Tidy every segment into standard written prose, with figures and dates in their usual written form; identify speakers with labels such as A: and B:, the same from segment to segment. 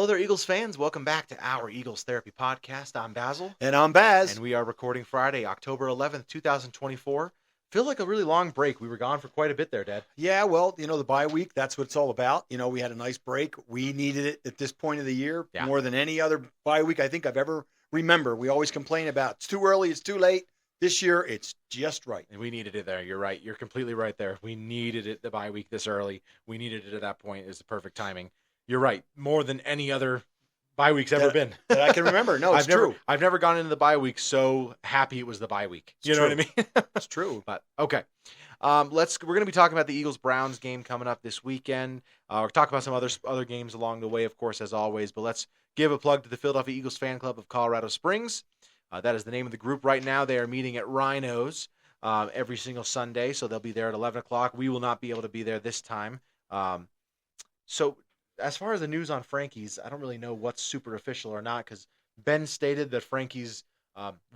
A: Hello there, Eagles fans. Welcome back to our Eagles Therapy Podcast. I'm Basil.
B: And I'm Baz.
A: And we are recording Friday, October 11th, 2024. Feels like a really long break. We were gone for quite a bit there, Dad.
B: Yeah, well, the bye week, that's what it's all about. We had a nice break. We needed it at this point of the year more than any other bye week I think I've ever remember. We always complain about it's too early, it's too late. This year, it's just right.
A: And we needed it there. You're right. You're completely right there. We needed it the bye week this early. We needed it at that point. It's the perfect timing. You're right. More than any other bye week's ever been.
B: That I can remember. No, it's true.
A: I've never gone into the bye week so happy it was the bye week. You know what I mean?
B: It's true.
A: But okay. We're going to be talking about the Eagles-Browns game coming up this weekend. We'll talk about some other games along the way, of course, as always. But let's give a plug to the Philadelphia Eagles Fan Club of Colorado Springs. That is the name of the group right now. They are meeting at Rhino's every single Sunday, so they'll be there at 11 o'clock. We will not be able to be there this time. So as far as the news on Frankie's, I don't really know what's super official or not because Ben stated that Frankie's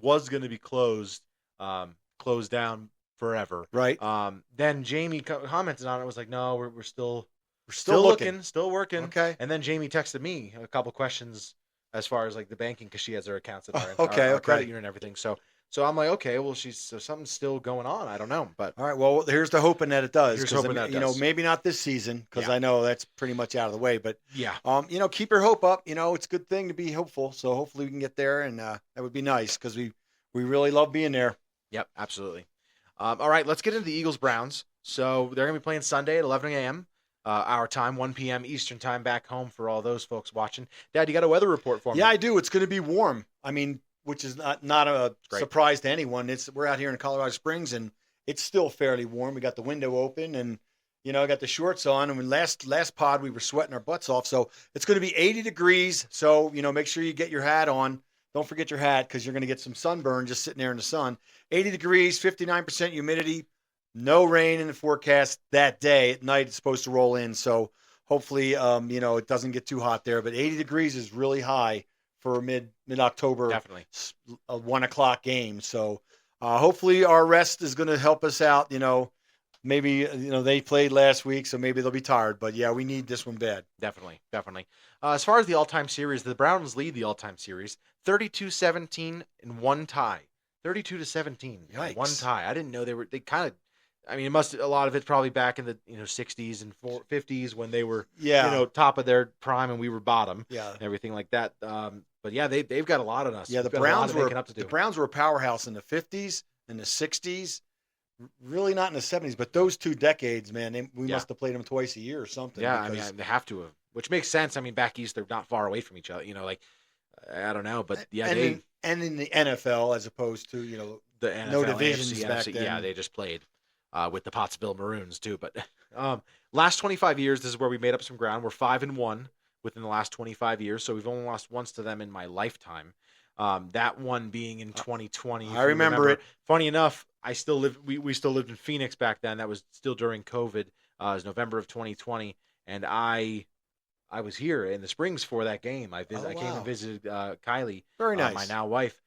A: was going to be closed down forever.
B: Right.
A: Then Jamie commented on it, was like, no, we're still looking, still working.
B: Okay.
A: And then Jamie texted me a couple questions as far as like the banking, because she has her accounts at our credit union and everything. So I'm like, okay, well, something's still going on. I don't know, but
B: all right. Well, here's the hoping that it does.
A: Here's hoping that it does.
B: Maybe not this season because I know that's pretty much out of the way. But
A: yeah,
B: keep your hope up. It's a good thing to be hopeful. So hopefully we can get there, and that would be nice because we really love being there.
A: Yep, absolutely. All right, let's get into the Eagles-Browns. So they're going to be playing Sunday at 11 a.m. Our time, 1 p.m. Eastern time back home for all those folks watching. Dad, you got a weather report for me?
B: Yeah, I do. It's going to be warm. I mean, which is not a surprise to anyone. We're out here in Colorado Springs, and it's still fairly warm. We got the window open, and I got the shorts on. And when last pod, we were sweating our butts off. So it's going to be 80 degrees. So make sure you get your hat on. Don't forget your hat because you're going to get some sunburn just sitting there in the sun. 80 degrees, 59% humidity. No rain in the forecast that day. At night, it's supposed to roll in. So hopefully, it doesn't get too hot there. But 80 degrees is really high for a mid-October,
A: definitely
B: a 1 o'clock game. So hopefully our rest is going to help us out. Maybe, they played last week, so maybe they'll be tired. But, yeah, we need this one bad.
A: Definitely. As far as the all-time series, the Browns lead the all-time series 32-17 and one tie. 32-17, one tie. I didn't know they kind of. I mean, a lot of it's probably back in the 60s and 50s when they were top of their prime and we were bottom, and everything like that. But yeah, they've got a lot on us.
B: Yeah, the Browns were a powerhouse in the 50s and the 60s. Really not in the 70s, but those 2 decades, man, we must have played them twice a year or something.
A: Yeah, I mean, they have to have, which makes sense. I mean, back east they're not far away from each other. I don't know, but yeah,
B: and in the NFL as opposed to
A: the NFL,
B: no divisions
A: AFC,
B: back
A: NFC,
B: then.
A: Yeah, they just played. With the Pottsville Maroons too, but last 25 years, this is where we made up some ground. We're 5-1 within the last 25 years, so we've only lost once to them in my lifetime. That one being in 2020.
B: I remember it.
A: Funny enough, we still lived in Phoenix back then. That was still during COVID. It was November of 2020, and I was here in the Springs for that game. I came and visited Kylie,
B: very nice,
A: my now wife.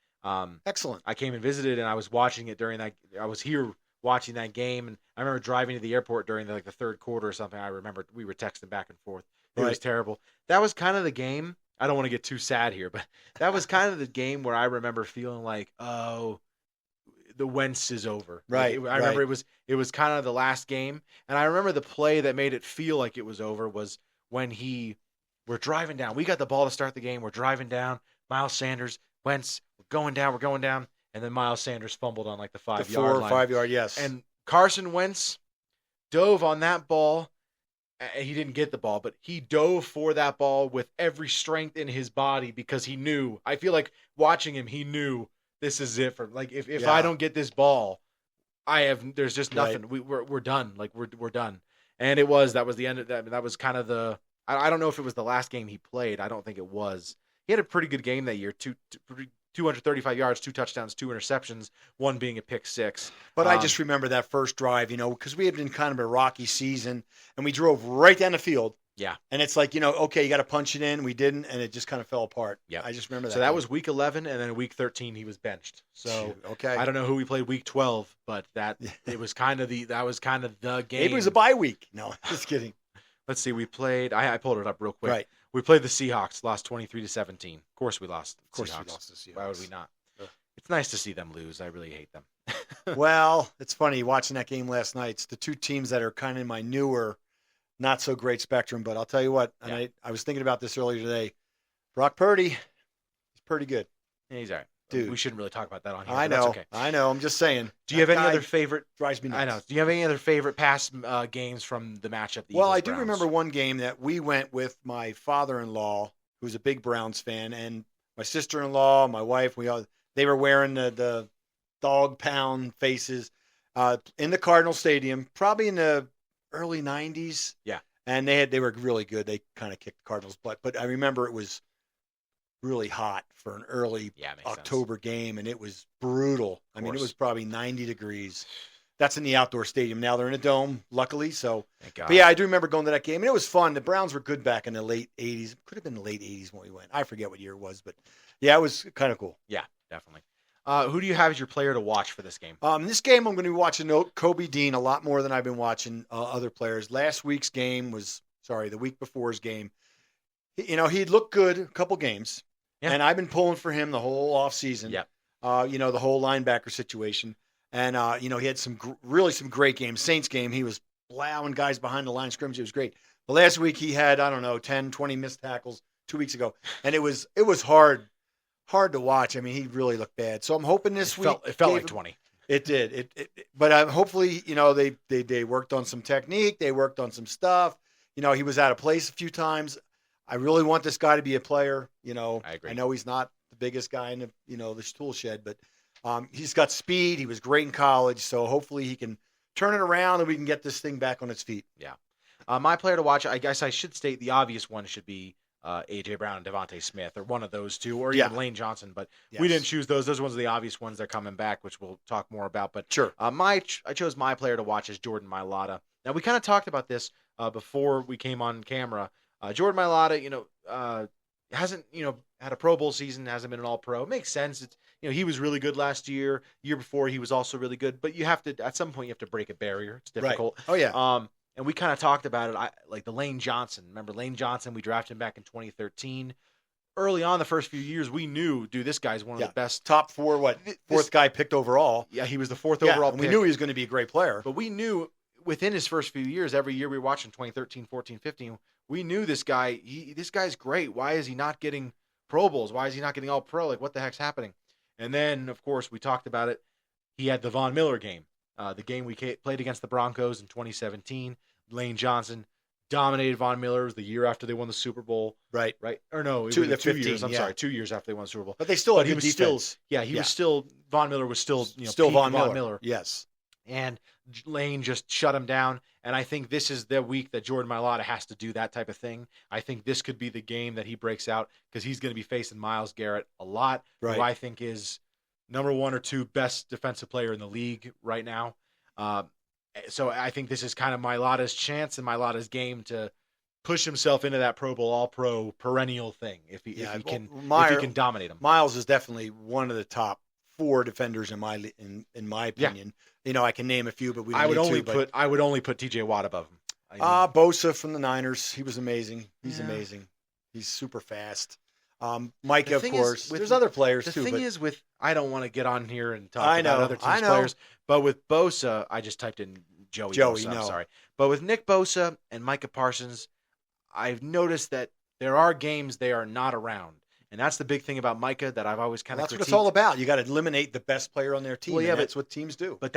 B: Excellent.
A: I came and visited, and I was watching it during that. I was here watching that game, and I remember driving to the airport during the third quarter or something. I remember we were texting back and forth. It was terrible. That was kind of the game. I don't want to get too sad here, but that was kind of the game where I remember feeling like, oh, the Wentz is over.
B: Right.
A: I remember it was kind of the last game, and I remember the play that made it feel like it was over was when we're driving down. We got the ball to start the game. We're driving down. Miles Sanders, Wentz, we're going down. And then Miles Sanders fumbled on like the 5-yard line.
B: 4 or 5 yard, yes.
A: And Carson Wentz dove on that ball. He didn't get the ball, but he dove for that ball with every strength in his body because he knew. I feel like watching him, he knew this is it for. Like if I don't get this ball, there's just nothing. Right. We're done. Like we're done. And that was the end of that. That was kind of the. I don't know if it was the last game he played. I don't think it was. He had a pretty good game that year. 235 yards, 2 touchdowns, 2 interceptions, one being a pick 6.
B: But I just remember that first drive, because we had been kind of a rocky season, and we drove right down the field.
A: Yeah.
B: And it's like, okay, you got to punch it in. We didn't, and it just kind of fell apart.
A: Yeah.
B: I just remember that.
A: So that was week 11, and then week 13 he was benched. So
B: okay.
A: I don't know who we played week 12, but that was kind of the game.
B: Maybe it was a bye week. No, just kidding.
A: Let's see. We played. I pulled it up real quick.
B: Right.
A: We played the Seahawks, lost 23-17. Of course we lost.
B: Of course
A: Seahawks.
B: we lost the Seahawks.
A: Why would we not?
B: Ugh.
A: It's nice to see them lose. I really hate them.
B: Well, it's funny watching that game last night. It's the two teams that are kind of in my newer, not so great spectrum. But I'll tell you what,
A: Yeah.
B: and I was thinking about this earlier today. Brock Purdy, he's pretty good.
A: Yeah, he's all right.
B: Dude.
A: We shouldn't really talk about that on here.
B: I
A: but that's
B: know.
A: okay.
B: I know. I'm just saying.
A: Do you have any
B: That
A: other
B: guy
A: favorite?
B: drives me nuts.
A: I know. Do you have any other favorite past games from the matchup? The
B: Well, I do
A: Eagles-Browns?
B: remember one game that we went with my father-in-law, who's a big Browns fan, and my sister-in-law, my wife. They were wearing the dog pound faces in the Cardinal Stadium, probably in the early '90s.
A: Yeah,
B: and they were really good. They kind of kicked the Cardinals' butt, but I remember it was really hot for an early
A: makes
B: October game, and it was brutal. I mean, it
A: course.
B: was probably 90 degrees. That's in the outdoor stadium. Now they're in a dome, luckily. So,
A: Thank God.
B: but yeah, I do remember going to that game, and it was fun. The Browns were good back in the late '80s. Could have been the late '80s when we went. I forget what year it was, but yeah, it was kind of cool.
A: Yeah, definitely. Who do you have as your player to watch for this game?
B: This game, I'm going to be watching Kobe Dean a lot more than I've been watching other players. Last week's game the week before's game. He'd looked good a couple games, and I've been pulling for him the whole offseason.
A: Yeah.
B: The whole linebacker situation. And, he had some great games. Saints game, he was plowing guys behind the line of scrimmage. It was great. But last week he had, 10, 20 missed tackles 2 weeks ago. And it was hard to watch. I mean, he really looked bad. So I'm hoping this week.
A: It felt like 20.
B: It did. But hopefully, they worked on some technique. They worked on some stuff. He was out of place a few times. I really want this guy to be a player.
A: I agree.
B: I know he's not the biggest guy in the tool shed, but he's got speed. He was great in college. So hopefully he can turn it around and we can get this thing back on its feet.
A: Yeah. My player to watch, I guess I should state the obvious one should be A.J. Brown and Devonta Smith, or one of those two, or even Lane Johnson. But we didn't choose those. Those are ones of the obvious ones. They're coming back, which we'll talk more about. But
B: sure.
A: I chose my player to watch as Jordan Mailata. Now, we kind of talked about this before we came on camera. Jordan Mailata, hasn't, had a Pro Bowl season, hasn't been an All-Pro. It makes sense. It's, he was really good last year. Year before, he was also really good. But you have to, at some point, you have to break a barrier. It's difficult.
B: Right. Oh, yeah.
A: And we kind of talked about it, like the Lane Johnson. Remember Lane Johnson? We drafted him back in 2013. Early on, the first few years, we knew, this guy's one of the best.
B: Top fourth guy picked overall.
A: Yeah, he was the fourth overall pick.
B: We knew he was going to be a great player.
A: But we knew within his first few years, every year we were watching 2013, 14, 15, we knew this guy, this guy's great. Why is he not getting Pro Bowls? Why is he not getting All-Pro? Like, what the heck's happening? And then, of course, we talked about it. He had the Von Miller game, the game we played against the Broncos in 2017. Lane Johnson dominated Von Miller. It was the year after they won the Super Bowl.
B: Right.
A: Or no, it was
B: 2
A: years. I'm sorry, 2 years after they won the Super Bowl.
B: But they still had
A: he
B: good
A: was
B: defense.
A: Von Miller was still,
B: still Von Miller.
A: Miller.
B: Yes.
A: And Lane just shut him down. And I think this is the week that Jordan Mailata has to do that type of thing. I think this could be the game that he breaks out, because he's going to be facing Myles Garrett a lot, who I think is number 1 or 2 best defensive player in the league right now. So I think this is kind of Mailata's chance and Mailata's game to push himself into that Pro Bowl, All-Pro perennial thing if he can dominate him.
B: Myles is definitely one of the top 4 defenders in my opinion. I can name a few, but
A: I would only put TJ Watt above him.
B: Bosa from the Niners, he was amazing. He's amazing. He's super fast. Micah, of course. There's other players too.
A: The thing is, I don't want to get on here and talk about other teams' players, but with Bosa, I just typed in Joey Bosa. I'm sorry. But with Nick Bosa and Micah Parsons, I've noticed that there are games they are not around. And that's the big thing about Micah that I've always kind of critiqued.
B: That's what it's all about. You got to eliminate the best player on their team. Well, that's what teams do.
A: But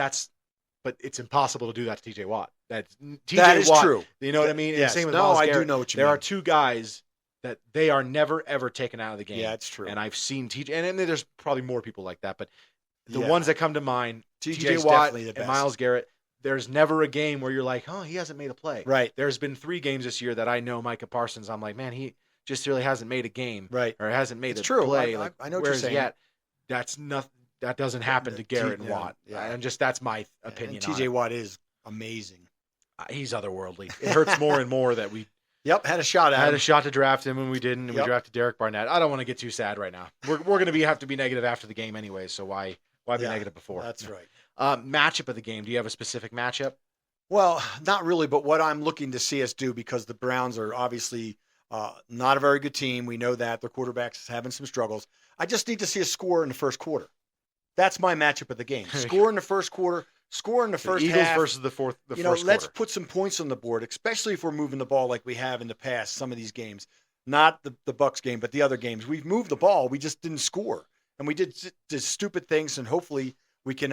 A: it's impossible to do that to TJ Watt.
B: That is true.
A: You know what I mean?
B: Yes.
A: Same with Myles Garrett.
B: I do know what you mean.
A: There are 2 guys that they are never, ever taken out of the game.
B: Yeah, it's true.
A: And I've seen TJ, and there's probably more people like that, but the ones that come to mind,
B: TJ
A: Watt and Myles Garrett, there's never a game where you're like, he hasn't made a play.
B: Right.
A: There's been 3 games this year that I know Micah Parsons, I'm like, man, he just really hasn't made a game.
B: Right.
A: Or hasn't made a play.
B: I know what you're saying.
A: Yet, that's nothing. That doesn't happen to Garrett and Watt. Yeah. And that's my opinion.
B: And TJ Watt is amazing.
A: He's otherworldly. It hurts more and more that we
B: had a shot at him.
A: Had a shot to draft him, and we didn't. And we drafted Derek Barnett. I don't want to get too sad right now. We're going to have to be negative after the game anyway, so why be negative before?
B: That's right.
A: Matchup of the game. Do you have a specific matchup?
B: Well, not really, but what I'm looking to see us do, because the Browns are obviously Not a very good team. We know that. Their quarterback's having some struggles. I just need to see a score in the first quarter. That's my matchup of the game. Score in the first quarter. Score in the first
A: Eagles
B: half.
A: versus the first
B: Let's
A: quarter.
B: put some points on the board, especially if we're moving the ball like we have in the past. Some of these games, not the Bucks game, but the other games, we've moved the ball. We just didn't score, and we did stupid things. And hopefully, we can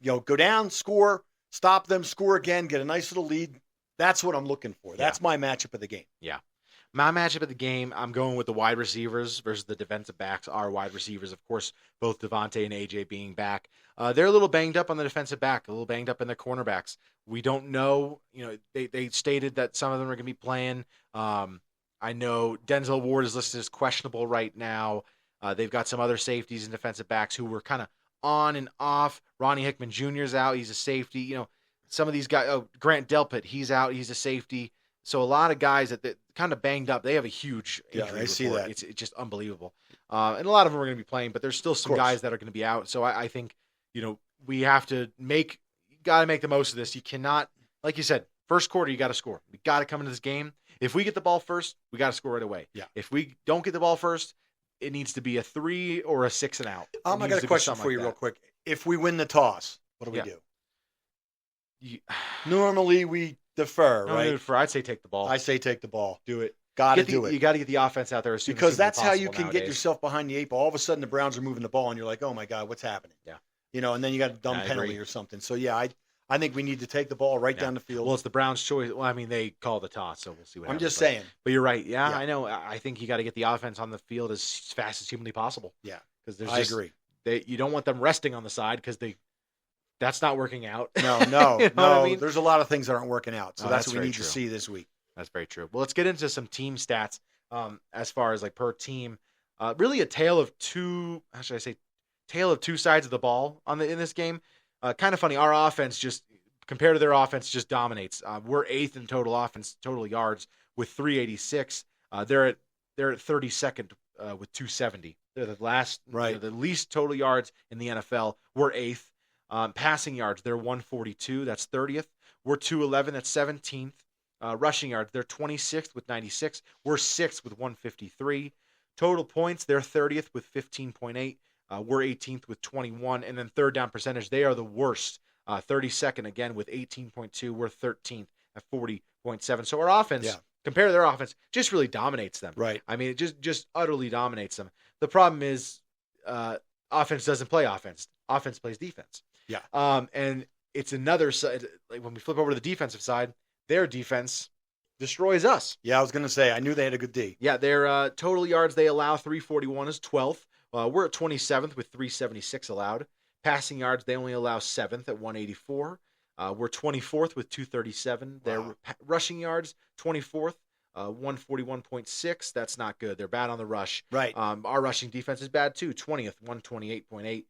B: go down, score, stop them, score again, get a nice little lead. That's what I'm looking for. That's my matchup of the game.
A: Yeah. My matchup of the game, I'm going with the wide receivers versus the defensive backs. Our wide receivers, of course, both Devonta and AJ being back. They're a little banged up on the defensive back, a little banged up in the cornerbacks. We don't know. They stated that some of them are going to be playing. I know Denzel Ward is listed as questionable right now. They've got some other safeties and defensive backs who were kind of on and off. Ronnie Hickman Jr. is out. He's a safety. Some of these guys, Grant Delpit, he's out. He's a safety. So a lot of guys that kind of banged up, they have a huge injury
B: I see that.
A: It's just unbelievable. And a lot of them are going to be playing, but there's still some guys that are going to be out. So I think, we have to got to make the most of this. You cannot, like you said, first quarter, you got to score. We got to come into this game. If we get the ball first, we got to score right away.
B: Yeah.
A: If we don't get the ball first, it needs to be a 3 or a 6 and out.
B: I got a question for you real quick. If we win the toss, what do we do? Normally we defer, right?
A: I'd say take the ball.
B: I say take the ball.
A: Do it.
B: Got to do it.
A: You got to get the offense out there as soon
B: because
A: as
B: that's how you
A: possible
B: can get yourself behind the 8 ball. All of a sudden, the Browns are moving the ball, and you're like, "Oh my God, what's happening?"
A: Yeah.
B: And then you got a dumb penalty or something. So I think we need to take the ball right down the field.
A: Well, it's the Browns' choice. Well, I mean, they call the toss, so we'll see what happens.
B: I'm just saying.
A: But you're right. Yeah, I know. I think you got to get the offense on the field as fast as humanly possible.
B: Yeah.
A: Because
B: I agree.
A: You don't want them resting on the side because that's not working out.
B: No.
A: You know what I mean?
B: There's a lot of things that aren't working out. So that's what we need
A: true.
B: to see this week.
A: That's very true. Well, let's get into some team stats as far as like per team. Really a tale of two sides of the ball in this game. Kind of funny. Our offense compared to their offense just dominates. We're 8th in total yards with 386. They're at 32nd with 270. They're the last, the least total yards in the NFL. We're 8th. Passing yards, they're 142. That's 30th. We're 211. That's 17th. Rushing yards, they're 26th with 96. We're 6th with 153. Total points, they're 30th with 15.8. We're 18th with 21. And then third down percentage, they are the worst. 32nd again with 18.2. We're 13th at 40.7. So our offense, compared to their offense, just really dominates them.
B: Right.
A: I mean, it just utterly dominates them. The problem is offense doesn't play offense. Offense plays defense.
B: Yeah.
A: And it's another side. Like when we flip over to the defensive side, their defense destroys us.
B: Yeah, I was going to say, I knew they had a good D.
A: Yeah, their total yards they allow 341 is 12th. We're at 27th with 376 allowed. Passing yards, they only allow 7th at 184. We're 24th with 237. Their rushing yards, 24th, 141.6. That's not good. They're bad on the rush.
B: Right.
A: Our rushing defense is bad too. 20th, 128.8.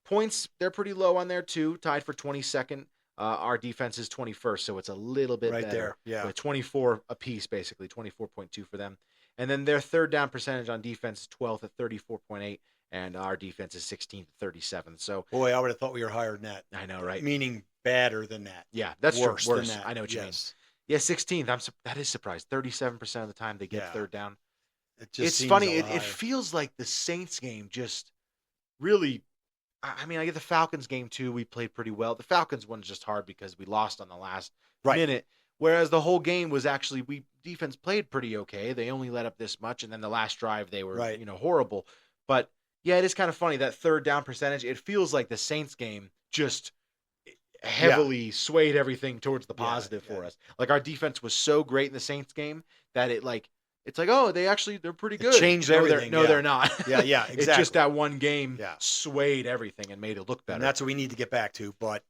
A: Points, they're pretty low on there too, tied for 22nd. Our defense is 21st, so it's a little bit
B: right
A: better.
B: There. Yeah.
A: With 24 apiece, basically, 24.2 for them. And then their third down percentage on defense is 12th at 34.8. And our defense is 16th at 37. So,
B: boy, I would have thought we were higher than that.
A: I know, right?
B: Meaning badder than that.
A: Yeah, that's
B: worse
A: true.
B: than that.
A: I know what you mean. Yeah, 16th. That is surprised. 37% of the time they get third down. It's funny. It feels like the Saints game just really. I mean, I get the Falcons game too. We played pretty well. The Falcons one's just hard because we lost on the last minute. Whereas the whole game was actually defense played pretty okay. They only let up this much, and then the last drive they were horrible. But yeah, it is kind of funny that third down percentage. It feels like the Saints game just heavily swayed everything towards the positive for us. Like our defense was so great in the Saints game that it's like, oh, they're pretty good.
B: It changed everything.
A: They're not.
B: Yeah, exactly.
A: It's just that one game swayed everything and made it look better.
B: And that's what we need to get back to. But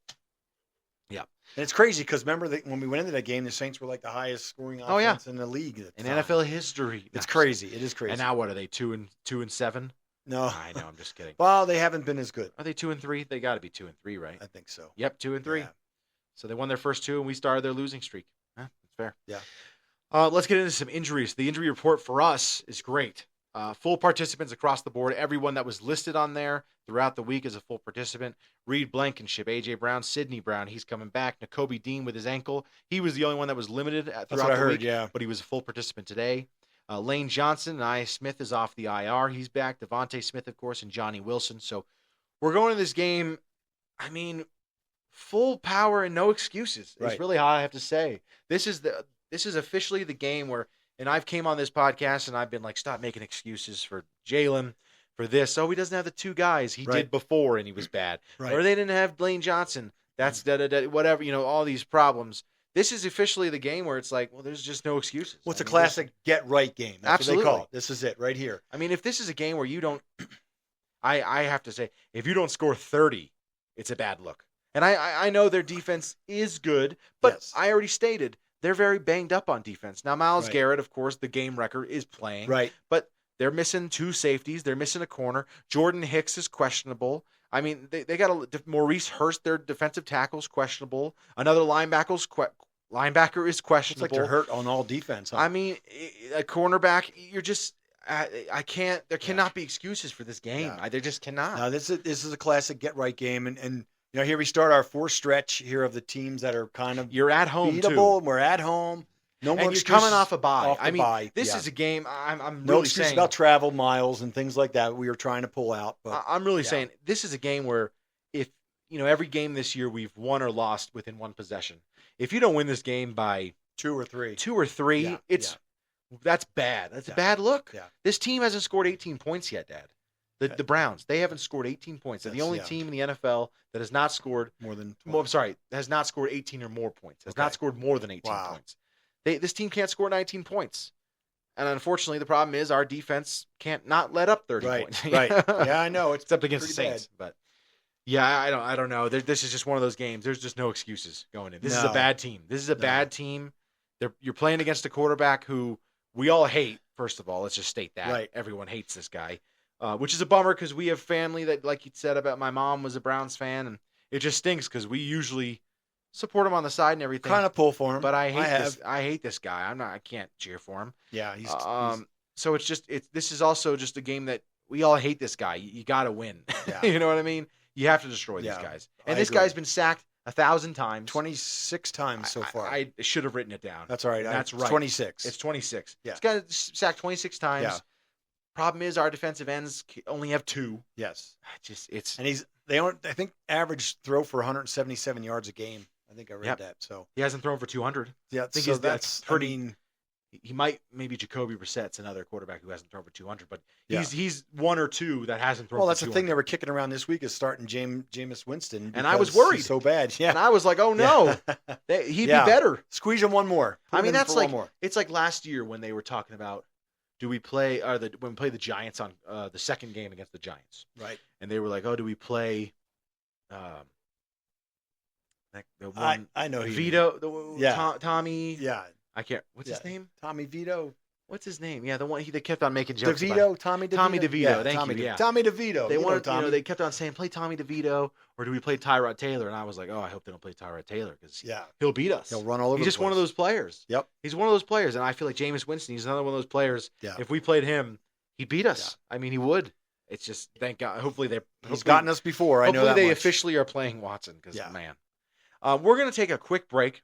A: yeah,
B: and it's crazy because remember when we went into that game, the Saints were like the highest scoring offense in the league
A: in NFL history.
B: It's crazy. It is crazy.
A: And now what are they 2-7?
B: No,
A: I know. I'm just kidding.
B: Well, they haven't been as good.
A: Are they 2-3? They got to be 2-3, right?
B: I think so.
A: Yep, 2-3. Yeah. So they won their first 2, and we started their losing streak. That's fair.
B: Yeah.
A: Let's get into some injuries. The injury report for us is great. Full participants across the board. Everyone that was listed on there throughout the week is a full participant. Reed Blankenship, A.J. Brown, Sidney Brown. He's coming back. Nakobe Dean with his ankle. He was the only one that was limited throughout the week, but he was a full participant today. Lane Johnson and I. Smith is off the IR. He's back. Devonta Smith, of course, and Johnny Wilson. So we're going to this game, I mean, full power and no excuses. Is
B: Right.
A: really how I have to say. This is officially the game where, and I've came on this podcast and I've been like, stop making excuses for Jalen, for this. Oh, he doesn't have the two guys he did before and he was bad.
B: Right.
A: Or they didn't have Lane Johnson. That's whatever, all these problems. This is officially the game where it's like, well, there's just no excuses.
B: Well, it's a classic get-right game. That's
A: Absolutely.
B: what they call it. This is it right here.
A: I mean, if this is a game where you don't – I have to say, if you don't score 30, it's a bad look. And I know their defense is good, but
B: Yes.
A: I already stated they're very banged up on defense. Now, Myles
B: Right.
A: Garrett, of course, the game record is playing.
B: Right.
A: But they're missing two safeties. They're missing a corner. Jordan Hicks is questionable. I mean, they got Maurice Hurst, their defensive tackle, is questionable. Another linebacker is questionable.
B: It's like they're hurt on all defense. Huh?
A: I mean, a cornerback, you're just I can't. There cannot be excuses for this game.
B: Yeah.
A: There just cannot.
B: Now, this is a classic get-right game. And here we start our fourth stretch here of the teams that are kind of
A: You're at home,
B: beatable.
A: too.
B: We're at home. No more
A: And you're
B: excuses
A: coming off a bye.
B: off the
A: I mean,
B: bye.
A: this
B: Yeah.
A: is a game I'm
B: No
A: really
B: excuse
A: saying.
B: about travel miles and things like that we were trying to pull out. But
A: I'm really
B: yeah.
A: saying this is a game where if, every game this year we've won or lost within one possession. If you don't win this game by
B: 2 or 3.
A: Yeah, that's bad. That's a bad look.
B: Yeah.
A: This team hasn't scored 18 points yet, Dad. The Browns, they haven't scored 18 points. They're the only team in the NFL that has not scored
B: more than
A: 20. Has not scored 18 or more points. Has not scored more than 18 points. This team can't score 19 points. And unfortunately, the problem is our defense can't not let up 30 points.
B: Right. Yeah, I know.
A: It's up against the Saints. But yeah, I don't know. This is just one of those games. There's just no excuses going in. This is a bad team. This is a bad team. You're playing against a quarterback who we all hate, first of all. Let's just state that.
B: Right.
A: Everyone hates this guy, which is a bummer because we have family that, like you said about my mom, was a Browns fan. And it just stinks because we usually support him on the side and everything.
B: Kind of pull for him.
A: But I hate this guy. I can't cheer for him.
B: Yeah. He's
A: so this is also just a game that we all hate this guy. You got to win.
B: Yeah.
A: You know what I mean? You have to destroy these guys. And this guy's been sacked 1,000 times.
B: 26 times so far.
A: I should have written it down.
B: That's all right.
A: That's right.
B: 26.
A: It's 26.
B: Yeah.
A: This guy sacked 26 times.
B: Yeah.
A: Problem is our defensive ends only have 2.
B: Yes.
A: And
B: I think average throw for 177 yards a game. I think I read that. So
A: he hasn't thrown for 200.
B: Yeah,
A: I think
B: so
A: that's pretty. He might, maybe Jacoby Brissett's another quarterback who hasn't thrown for 200, but he's one or two that hasn't thrown for 200.
B: Well, that's the thing they were kicking around this week is starting Jameis Winston.
A: And I was worried.
B: He's so bad. Yeah.
A: And I was like, oh no, he'd be better.
B: Squeeze him one more.
A: I mean, that's like, it's like last year when they were talking about, do we play, when we play the Giants on the second game against the Giants.
B: Right.
A: And they were like, oh, do we play,
B: I know
A: Vito, Tommy.
B: Yeah.
A: I can't. What's his name?
B: Tommy Vito.
A: What's his name? Yeah, the one they kept on making jokes
B: DeVito,
A: about.
B: Tommy DeVito.
A: Tommy DeVito.
B: Yeah,
A: Thank
B: Tommy
A: you. Yeah.
B: Tommy DeVito.
A: They wanted, they kept on saying, play Tommy DeVito, or do we play Tyrod Taylor? And I was like, oh, I hope they don't play Tyrod Taylor because he'll beat us.
B: He'll run all over.
A: He's just one of those players.
B: Yep.
A: He's one of those players, and I feel like Jameis Winston. He's another one of those players.
B: Yeah.
A: If we played him, he'd beat us. Yeah. I mean, he would. It's just thank God. Hopefully
B: he's gotten us before. I know that
A: Hopefully they
B: much.
A: officially are playing Watson because man. We're gonna take a quick break.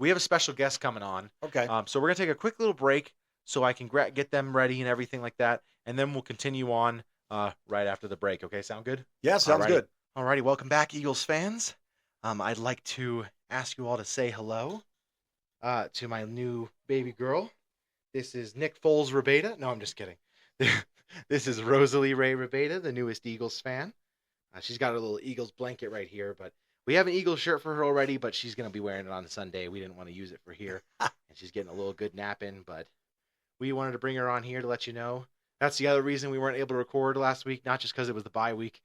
A: We have a special guest coming on.
B: Okay.
A: So we're going to take a quick little break so I can get them ready and everything like that. And then we'll continue on right after the break. Okay, sound good?
B: Yeah, sounds good.
A: All righty, welcome back, Eagles fans. I'd like to ask you all to say hello to my new baby girl. This is Nick Foles Rabeda. No, I'm just kidding. This is Rosalie Ray Rabeda, the newest Eagles fan. She's got a little Eagles blanket right here, but we have an Eagles shirt for her already, but she's going to be wearing it on Sunday. We didn't want to use it for here, and she's getting a little good nap in, but we wanted to bring her on here to let you know. That's the other reason we weren't able to record last week, not just because it was the bye week.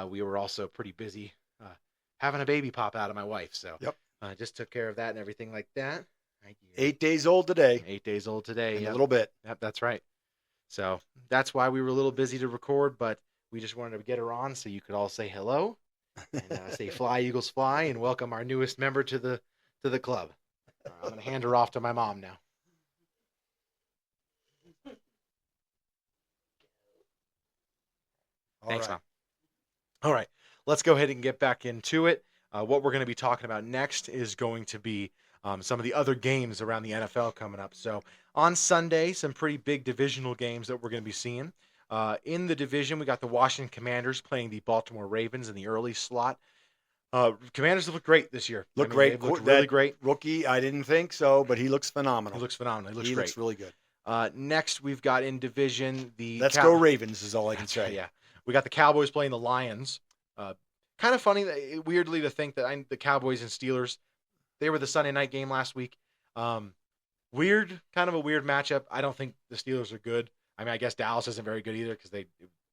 A: We were also pretty busy having a baby pop out of my wife, so just took care of that and everything like that.
B: 8 days old today.
A: 8 days old today.
B: A little bit.
A: Yep, that's right. So that's why we were a little busy to record, but we just wanted to get her on so you could all say hello. And say fly Eagles fly and welcome our newest member to the club. I'm going to hand her off to my mom now. Thanks, Mom. All right, let's go ahead and get back into it. What we're going to be talking about next is going to be some of the other games around the NFL coming up. So on Sunday, some pretty big divisional games that we're going to be seeing. In the division, we got the Washington Commanders playing the Baltimore Ravens in the early slot. Commanders have looked great this year.
B: Great.
A: They've looked really great.
B: Rookie, I didn't think so, but he looks phenomenal.
A: He looks phenomenal. He
B: He
A: great.
B: looks really good.
A: Next, we've got in division the
B: Let's go Ravens is all I can say.
A: Yeah, we got the Cowboys playing the Lions. Kind of funny, weirdly, to think that the Cowboys and Steelers, they were the Sunday night game last week. Weird, kind of a weird matchup. I don't think the Steelers are good. I mean, I guess Dallas isn't very good either because they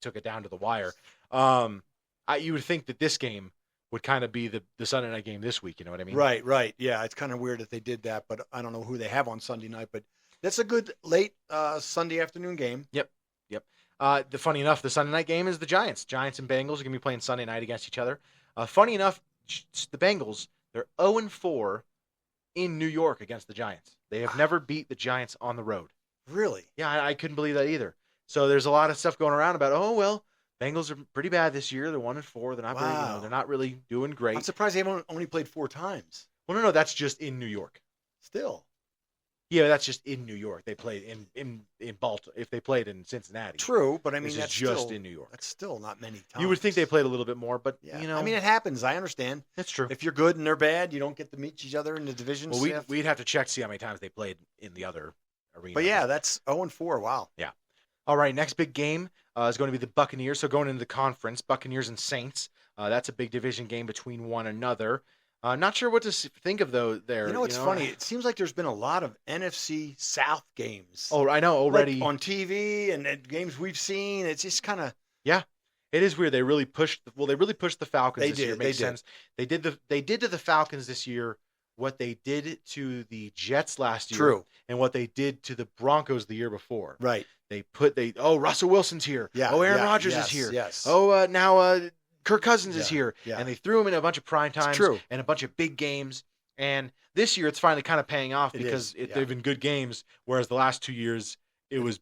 A: took it down to the wire. You would think that this game would kind of be the Sunday night game this week. You know what I mean?
B: Right. Yeah, it's kind of weird that they did that, but I don't know who they have on Sunday night. But that's a good late Sunday afternoon game.
A: Yep. Funny enough, the Sunday night game is the Giants. Giants and Bengals are going to be playing Sunday night against each other. Funny enough, the Bengals, they're 0-4 in New York against the Giants. They have never beat the Giants on the road.
B: Really?
A: Yeah, I couldn't believe that either. So there's a lot of stuff going around about, Bengals are pretty bad this year. They're 1-4. They're not very, they're not really doing great.
B: I'm surprised they haven't only played 4 times.
A: Well, no, that's just in New York.
B: Still.
A: Yeah, that's just in New York. They played in Baltimore. If they played in Cincinnati,
B: true, but I mean
A: that's
B: just
A: still, in New York.
B: That's still not many times.
A: You would think they played a little bit more, but
B: I mean, it happens. I understand.
A: That's true.
B: If you're good and they're bad, you don't get to meet each other in the division.
A: Well, we'd have to check to see how many times they played in the other arena.
B: But yeah, that's 0-4. Wow.
A: Yeah. All right, next big game is going to be the Buccaneers. So going into the conference, Buccaneers and Saints. That's a big division game between one another. Not sure what to think of though. There,
B: it's funny. It seems like there's been a lot of NFC South games.
A: Oh, I know already
B: on TV and games we've seen. It's just kind of
A: It is weird. They really pushed. They really pushed the Falcons this year. Makes
B: they
A: sense. They did to the Falcons this year what they did to the Jets last year.
B: True.
A: And what they did to the Broncos the year before.
B: Right.
A: Russell Wilson's here.
B: Yeah.
A: Aaron Rodgers is here.
B: Yes.
A: Now Kirk Cousins is here.
B: Yeah.
A: And they threw him in a bunch of prime times and a bunch of big games. And this year it's finally kind of paying off because they've been good games, whereas the last 2 years it was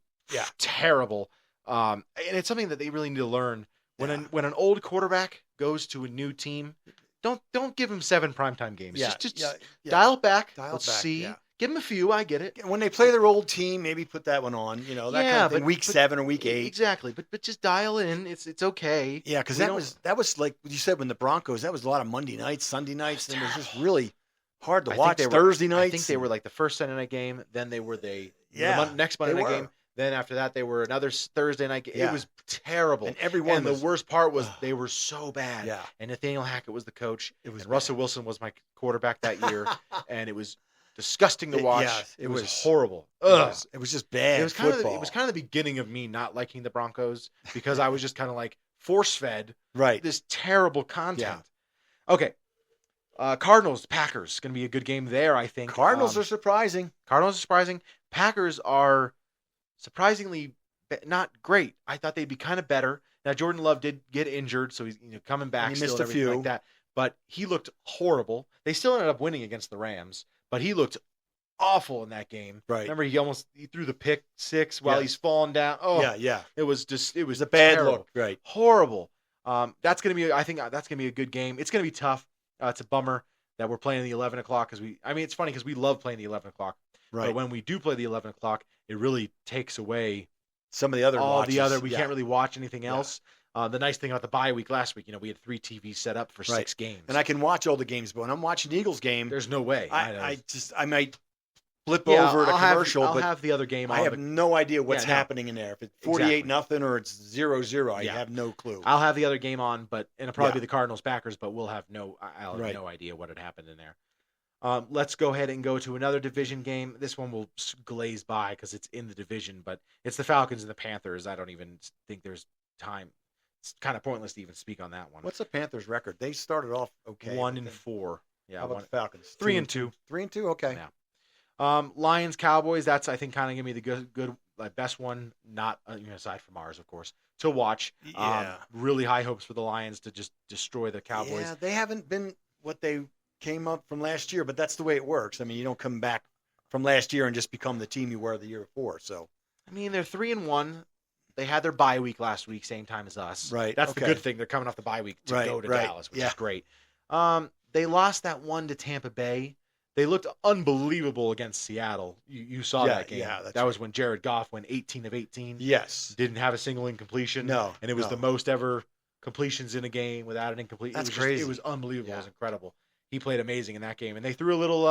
A: terrible. And it's something that they really need to learn. When an old quarterback goes to a new team, don't give him 7 primetime games. Just dial it back. Let's see. Yeah. Give them a few. I get it.
B: When they play their old team, maybe put that one on. That kind of thing. Week 7 or week 8.
A: Exactly. But just dial in. It's okay.
B: Yeah, because that was like you said when the Broncos. That was a lot of Monday nights, Sunday nights, and it was just really hard to watch. Thursday nights.
A: I think they were like the first Sunday night game. Then they were the next Monday night game. Then after that, they were another Thursday night game.
B: Yeah.
A: It was terrible.
B: And
A: the worst part was they were so bad.
B: Yeah.
A: And Nathaniel Hackett was the coach.
B: And
A: Russell Wilson was my quarterback that year. And it was disgusting to watch. It was horrible.
B: It was just bad. It was kind
A: of the beginning of me not liking the Broncos because I was just kind of like force-fed this terrible content.
B: Yeah.
A: Okay. Cardinals, Packers. Going to be a good game there, I think.
B: Cardinals are surprising.
A: Packers are surprisingly not great. I thought they'd be kind of better. Now Jordan Love did get injured, so he's coming back.
B: He
A: still
B: missed
A: and everything like that. But he looked horrible. They still ended up winning against the Rams, but he looked awful in that game.
B: Right.
A: Remember, he threw the pick 6 while he's falling down. Oh,
B: yeah.
A: It was a
B: bad
A: terrible,
B: look. Right.
A: Horrible. That's gonna be. I think that's gonna be a good game. It's gonna be tough. It's a bummer that we're playing the 11 o'clock it's funny because we love playing the 11 o'clock.
B: Right.
A: But when we do play the 11 o'clock, it really takes away
B: some of the other watches.
A: We can't really watch anything else. The nice thing about the bye week last week, we had 3 TVs set up for 6 games.
B: And I can watch all the games, but when I'm watching the Eagles game,
A: there's no way.
B: I might flip over to commercial,
A: I'll have the other game on.
B: I have no idea what's happening in there. If it's 48-0 or it's 0-0, I have no clue.
A: I'll have the other game on, but it'll probably be the Cardinals Packers, but I'll have no idea what had happened in there. Let's go ahead and go to another division game. This one will glaze by because it's in the division, but it's the Falcons and the Panthers. I don't even think there's time. It's kind of pointless to even speak on that one.
B: What's the Panthers' record? They started off okay.
A: 1-4. Yeah.
B: How about the Falcons?
A: 3-2.
B: 3-2. Okay.
A: Yeah. Lions, Cowboys. That's I think kind of gonna be the good best one. Not aside from ours, of course, to watch.
B: Yeah.
A: Really high hopes for the Lions to just destroy the Cowboys.
B: Yeah, they haven't been what they came up from last year, but that's the way it works. I mean, you don't come back from last year and just become the team you were the year before. So,
A: I mean, they're 3-1. They had their bye week last week, same time as us.
B: Right.
A: That's the good thing. They're coming off the bye week to go to Dallas, which is great. They lost that one to Tampa Bay They looked unbelievable against Seattle. You saw that game.
B: Yeah,
A: that was when Jared Goff went 18 of 18.
B: Yes.
A: Didn't have a single incompletion.
B: No.
A: And it was the most ever completions in a game without an incomplete.
B: That's
A: crazy. It was unbelievable. Yeah. It was incredible. He played amazing in that game. And they threw a little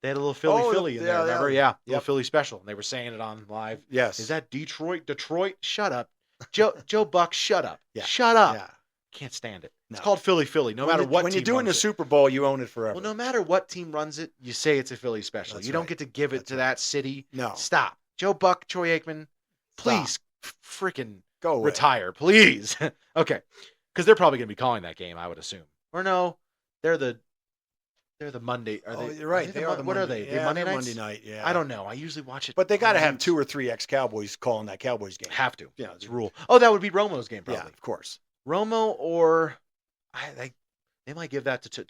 A: they had a little Philly in there, remember? Yeah. Little Philly special. And they were saying it on live.
B: Yes.
A: Is that Detroit? Shut up. Joe Buck, shut up.
B: Yeah.
A: Shut up.
B: Yeah.
A: Can't stand it.
B: No.
A: It's called Philly. No matter what
B: when
A: team
B: you do it in the
A: runs it.
B: Super Bowl, you own it forever.
A: Well, no matter what team runs it, you say it's a Philly special.
B: That's
A: you don't
B: right.
A: get to give it to that city.
B: No.
A: Stop. Joe Buck, Troy Aikman, please freaking
B: go away.
A: Retire, please. Okay. Because they're probably going to be calling that game, I would assume. Or no, they're the Monday. Are they?
B: You're right.
A: They are what are they?
B: Yeah,
A: Monday nights?
B: Monday night, yeah.
A: I don't know. I usually watch it.
B: But they got to have 2 or 3 ex-Cowboys calling that Cowboys game.
A: Have to.
B: Yeah,
A: it's a rule. Oh, that would be Romo's game, probably.
B: Yeah, of course.
A: Romo or they might give that to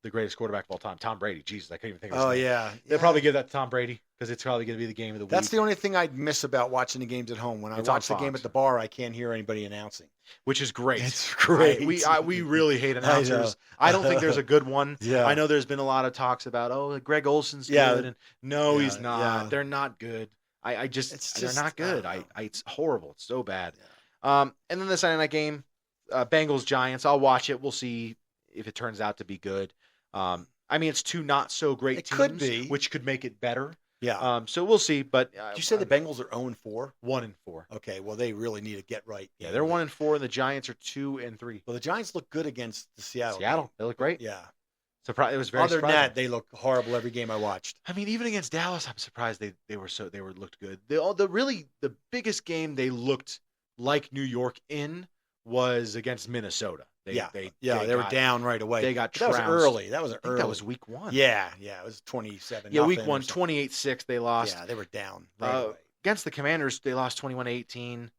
A: the greatest quarterback of all time, Tom Brady. Jesus, I couldn't even think of his name.
B: Yeah.
A: They'll probably give that to Tom Brady because it's probably going to be the game of the week.
B: That's the only thing I'd miss about watching the games at home. When I watch the game at the bar, I can't hear anybody announcing.
A: Which is great.
B: It's great.
A: We really hate announcers. I don't think there's a good one.
B: Yeah.
A: I know there's been a lot of talks about, Greg Olson's good. And no, he's not.
B: Yeah.
A: They're not good. They're not good. It's horrible. It's so bad.
B: Yeah.
A: And then the Sunday night game, Bengals Giants. I'll watch it. We'll see if it turns out to be good. It's 2 not so great teams,
B: could be,
A: which could make it better.
B: Yeah.
A: So we'll see. But
B: you say the Bengals are 0-4?
A: 1-4.
B: Okay. Well, they really need to get right.
A: Yeah, they're 1-4, and the Giants are 2-3.
B: Well, the Giants look good against the Seattle.
A: They look great.
B: Yeah.
A: It was very.
B: Other
A: surprising.
B: than that, they look horrible every game I watched.
A: Even against Dallas, I'm surprised they looked good. The biggest game they looked like New York in was against Minnesota. They were down right away. They got
B: trounced. That was early. That was early.
A: That was week 1.
B: Yeah, it was 27.
A: Yeah, week 1, 28-6. They lost.
B: Yeah, they were down right away.
A: Against the Commanders, they lost 21-18.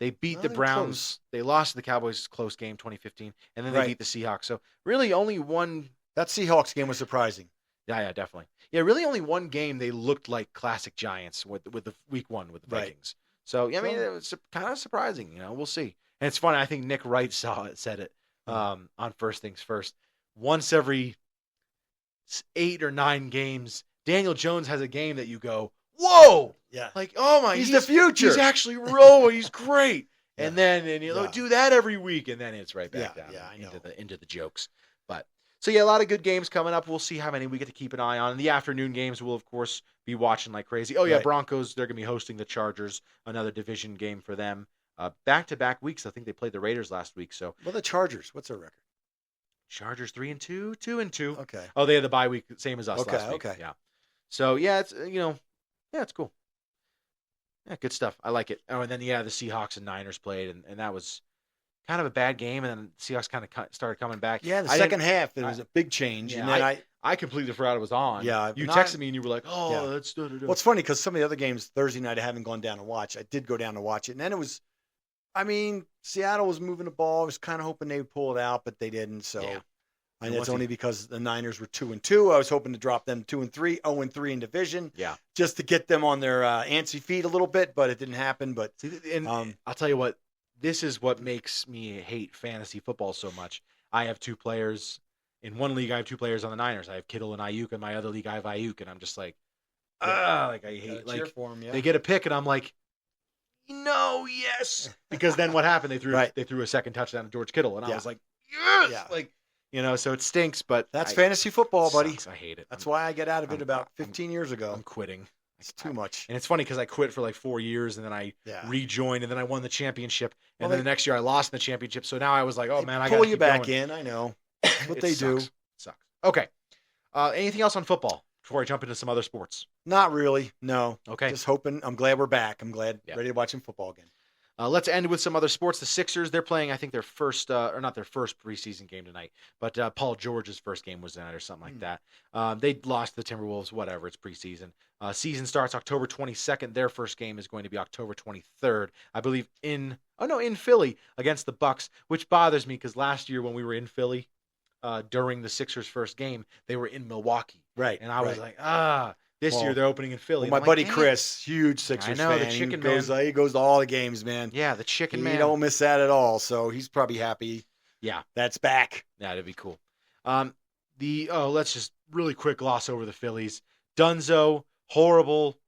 A: They beat the Browns. Close. They lost to the Cowboys close game 2015, and then they beat the Seahawks. So really, only one.
B: That Seahawks game was surprising.
A: Yeah, definitely. Yeah, really, only one game they looked like classic Giants with the week 1 with the Vikings. So it was kind of surprising. We'll see. And it's funny. I think Nick Wright said it on First Things First. Once every 8 or 9 games, Daniel Jones has a game that you go, whoa!
B: Yeah.
A: Like, oh my,
B: he's the future.
A: He's actually he's great. Yeah. And then do that every week, and then it's right back down into the jokes. But so a lot of good games coming up. We'll see how many we get to keep an eye on. In the afternoon games, we'll of course be watching like crazy. Oh yeah, Broncos. They're gonna be hosting the Chargers, another division game for them. Back-to-back weeks. I think they played the Raiders last week. So
B: the Chargers. What's their record?
A: Chargers 3-2, 2-2.
B: Okay.
A: Oh, they had the bye week, same as us last week.
B: Okay.
A: Yeah. So it's it's cool. Yeah, good stuff. I like it. Oh, and then the Seahawks and Niners played, and that was kind of a bad game, and then the Seahawks kind of started coming back.
B: Yeah, the second half there was a big change, and then
A: I completely forgot it was on.
B: Yeah,
A: you texted me and you were like, that's.
B: Well, it's funny because some of the other games Thursday night I haven't gone down to watch. I did go down to watch it, and then it was. Seattle was moving the ball. I was kind of hoping they would pull it out, but they didn't. So, and it's only because the Niners were 2-2. I was hoping to drop them 2-3, 0-3 in division.
A: Yeah,
B: just to get them on their antsy feet a little bit, but it didn't happen. But
A: I'll tell you what, this is what makes me hate fantasy football so much. I have 2 players in one league. I have 2 players on the Niners. I have Kittle and Ayuk. In my other league, I have Ayuk, and I'm just like, I hate.
B: Cheer for him,
A: they get a pick, and I'm like. No, yes. Because then what happened? They threw a second touchdown to George Kittle, and I was like, yes. Yeah. So it stinks, but
B: that's fantasy football, buddy.
A: Sucks. I hate it.
B: That's why I got out of it about 15 years ago.
A: I'm quitting.
B: It's too much.
A: And it's funny because I quit for like 4 years, and then I rejoined, and then I won the championship, and then the next year I lost in the championship. So now I was like, oh man, I got to
B: pull you back in. I know. That's what they do.
A: It sucks. Okay. Anything else on football? Before I jump into some other sports?
B: Not really, no.
A: Okay.
B: Just hoping. I'm glad we're back. I'm glad ready to watch some football again.
A: Let's end with some other sports. The Sixers, they're playing, I think, their first, or not their first preseason game tonight, but Paul George's first game was tonight or something like that. They lost to the Timberwolves, whatever, it's preseason. Season starts October 22nd. Their first game is going to be October 23rd, I believe, in Philly against the Bucks, which bothers me because last year when we were in Philly, during the Sixers' first game, they were in Milwaukee.
B: Right.
A: And I was like, this year they're opening in Philly.
B: Well, my buddy Chris, huge Sixers fan.
A: The Chicken Man.
B: He goes to all the games, man.
A: Yeah, the Chicken Man.
B: He don't miss that at all, so he's probably happy.
A: Yeah.
B: That's back.
A: Yeah, that'd be cool. Let's just really quick gloss over the Phillies. Dunzo, horrible,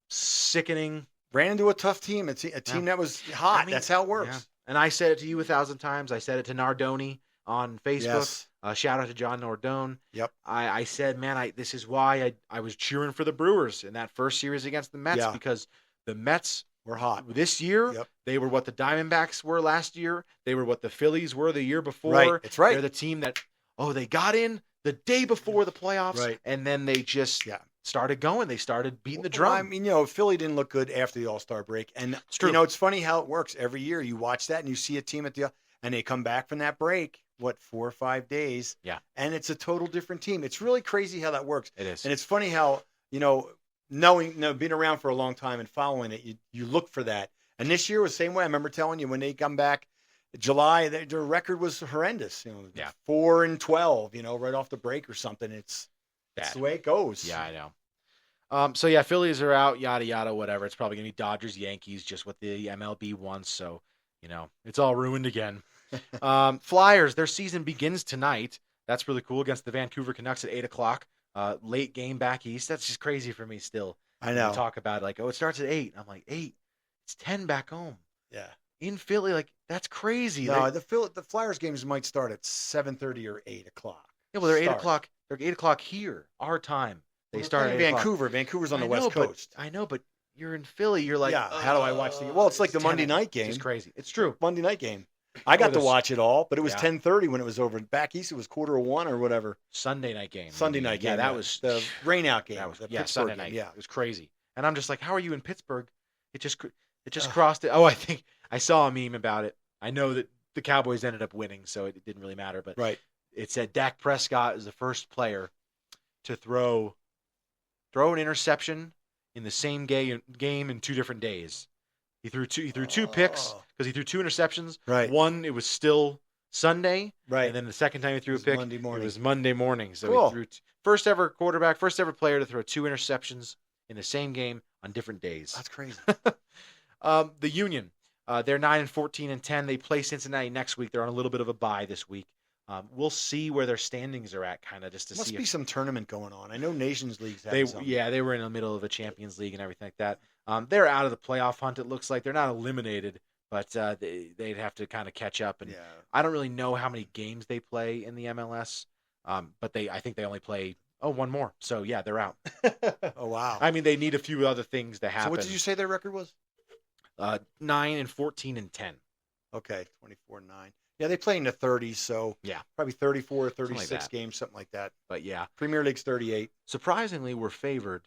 A: sickening.
B: Ran into a tough team, a team that was hot. That's how it works. Yeah.
A: And I said it to you 1,000 times. I said it to Nardoni on Facebook.
B: Yes.
A: Shout out to John Nardone.
B: Yep.
A: I said, man, this is why I was cheering for the Brewers in that first series against the Mets, because the Mets
B: were hot
A: this year.
B: Yep.
A: They were what the Diamondbacks were last year. They were what the Phillies were the year before.
B: Right. It's right.
A: They're the team that they got in the day before the playoffs,
B: right,
A: and then they just started going. They started beating the drum.
B: I mean, Philly didn't look good after the All-Star break, and
A: it's true.
B: It's funny how it works. Every year you watch that and you see a team and they come back from that break. 4 or 5 days?
A: Yeah.
B: And it's a total different team. It's really crazy how that works.
A: It is.
B: And it's funny how, being around for a long time and following it, you look for that. And this year was the same way. I remember telling you when they come back July, their record was horrendous. 4-12, right off the break or something. It's the way it goes.
A: Yeah, I know. Phillies are out, yada, yada, whatever. It's probably going to be Dodgers, Yankees, just what the MLB wants. So, it's all ruined again. Flyers, their season begins tonight. That's really cool against the Vancouver Canucks at 8:00. Late game back east. That's just crazy for me still.
B: I know.
A: Talk about it it starts at 8. I'm like, 8? It's 10 back home.
B: Yeah.
A: In Philly, that's crazy.
B: No, the Flyers games might start at 7:30 or 8:00.
A: Yeah, well, they're 8:00. They're 8:00 here, our time. They start
B: in Vancouver. Vancouver's on the West Coast.
A: I know, but you're in Philly. You're like,
B: how do I watch the? Well, it's like the Monday night game.
A: It's crazy. It's true.
B: Monday night game. I got to watch it all, but it was 10:30 when it was over. Back east, it was 1:45 or whatever.
A: Sunday night game.
B: Yeah, that was the rainout game.
A: That was
B: Pittsburgh
A: Sunday night.
B: Yeah,
A: it was crazy. And I'm just like, how are you in Pittsburgh? It just crossed it. Oh, I think I saw a meme about it. I know that the Cowboys ended up winning, so it didn't really matter. But it said Dak Prescott is the first player to throw an interception in the same game in 2 different days. He threw two picks because he threw 2 interceptions.
B: Right.
A: One, it was still Sunday.
B: Right.
A: And then the second time he threw a pick,
B: Monday morning.
A: it was Monday morning. So
B: cool.
A: He threw first ever player to throw 2 interceptions in the same game on different days.
B: That's crazy.
A: The Union, they're 9-14-10. They play Cincinnati next week. They're on a little bit of a bye this week. We'll see where their standings are at, kind of just to see.
B: Must be some tournament going on. I know Nations League's
A: they
B: something.
A: were in the middle of a Champions League and everything like that. They're out of the playoff hunt. It looks like they're not eliminated, but they'd have to kind of catch up. And I don't really know how many games they play in the MLS, but I think they only play one more. So yeah, they're out.
B: Oh wow!
A: I mean, they need a few other things to happen.
B: So what did you say their record was?
A: 9-14-10.
B: Okay, 24-9. Yeah, they play in the 30s, so probably 34 or 36 games, something like that.
A: But yeah,
B: Premier League's 38.
A: Surprisingly, we're favored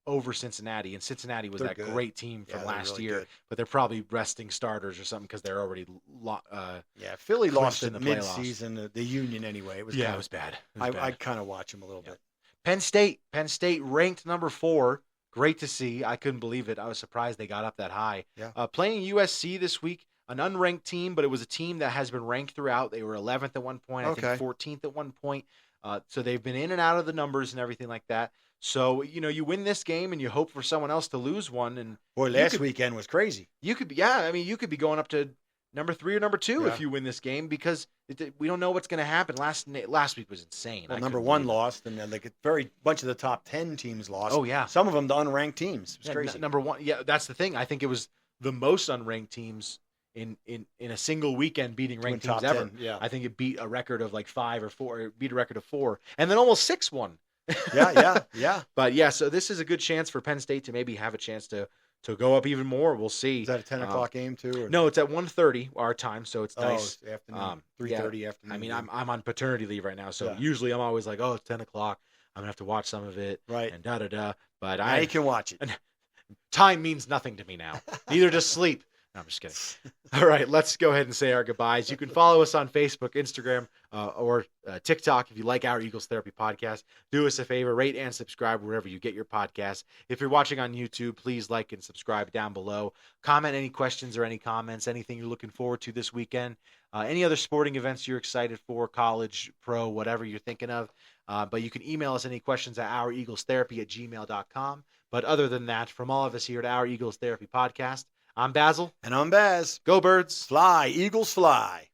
A: over Cincinnati, and Cincinnati was that great team from last year, but they're probably resting starters or something because they're already
B: Philly lost in the mid-season, the Union anyway. It was
A: it was bad.
B: I kind of watch them a little bit.
A: Penn State ranked number 4. Great to see. I couldn't believe it. I was surprised they got up that high.
B: Yeah.
A: Playing USC this week, an unranked team, but it was a team that has been ranked throughout. They were 11th at one point, I think 14th at one point. So they've been in and out of the numbers and everything like that. So, you win this game and you hope for someone else to lose one. And
B: boy, last weekend was crazy.
A: You could be, you could be going up to number 3 or number 2 if you win this game because we don't know what's going to happen. Last week was insane.
B: Well, number 1 lost, and then bunch of the top 10 teams lost.
A: Oh yeah,
B: some of them the unranked teams. It was crazy.
A: Number 1, that's the thing. I think it was the most unranked teams in a single weekend beating ranked teams ever.
B: 10, yeah.
A: I think it beat a record of like 5 or 4. It beat a record of 4, and then almost 6 won.
B: Yeah.
A: But so this is a good chance for Penn State to maybe have a chance to go up even more. We'll see.
B: Is that a 10 o'clock game too? Or?
A: No, it's at 1:30 our time, so it's nice.
B: It's afternoon. 3:30 afternoon.
A: I mean, I'm on paternity leave right now, so usually I'm always like, it's 10 o'clock. I'm gonna have to watch some of it,
B: right?
A: And da. But
B: now you can watch it.
A: Time means nothing to me now. Neither does sleep. No, I'm just kidding. All right, let's go ahead and say our goodbyes. You can follow us on Facebook, Instagram, or TikTok if you like Our Eagles Therapy podcast. Do us a favor, rate and subscribe wherever you get your podcasts. If you're watching on YouTube, please like and subscribe down below. Comment any questions or any comments, anything you're looking forward to this weekend. Any other sporting events you're excited for, college, pro, whatever you're thinking of. But you can email us any questions at oureaglestherapy@gmail.com. But other than that, from all of us here at Our Eagles Therapy podcast, I'm Basil.
B: And I'm Baz.
A: Go Birds.
B: Fly, Eagles fly.